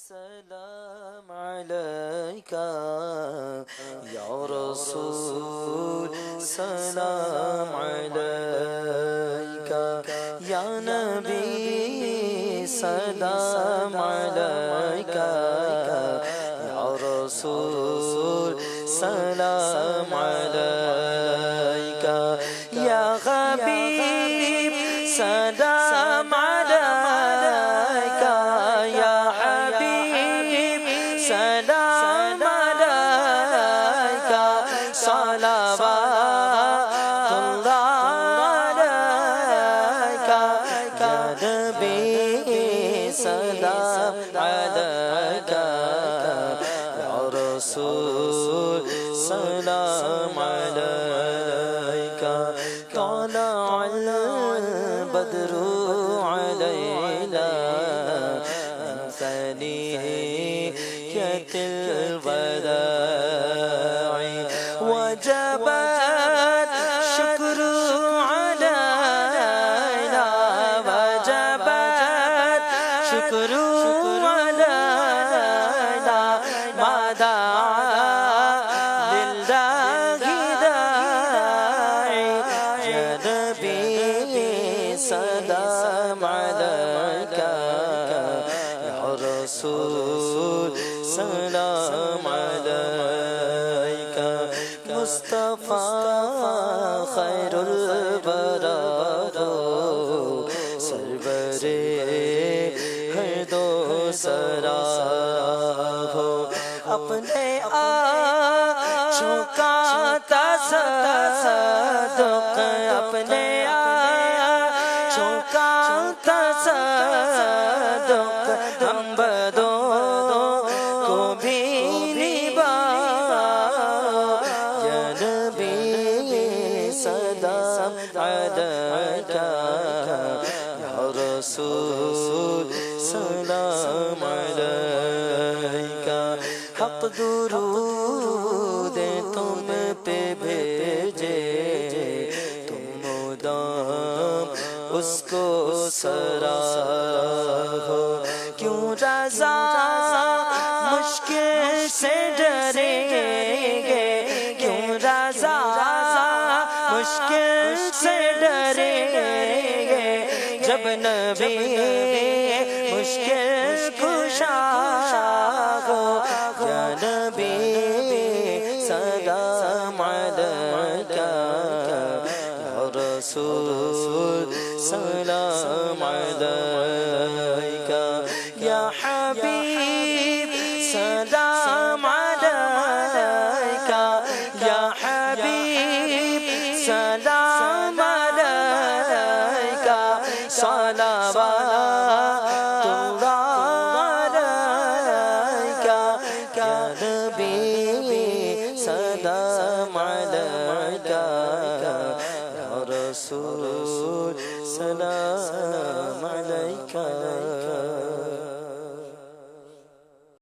السلام عليك يا رسول سلام عليك يا نبي سلام عليك يا رسول سلام عليك يا حبيب سلام عليك يا حبيب سلام عليك صلوات الله عليك يا نبي سلام عليك يا رسول سلام عليك طلع البدر علينا من ثنية الوداع وجب الشكر علينا وجب الشكر علينا ما دعا لله داعي يا نبي سلام عليك يا رسول سلام عليك مصطفى خير البرار سرور ہر دو سرا ہو اپنے آنچوں کا تصدق اپنے آنچوں کا تصدق ہم بدوں کو بھی نبھاؤ یا نبی سلام علیک یا رسول سلام علیک حق درود تم پہ بھیجے تم مدام اس کو سراہو کیوں رضا مشکل سے ڈریں گے کیوں رضا مشکل سے ڈریں گے جب نبی مشکل کشا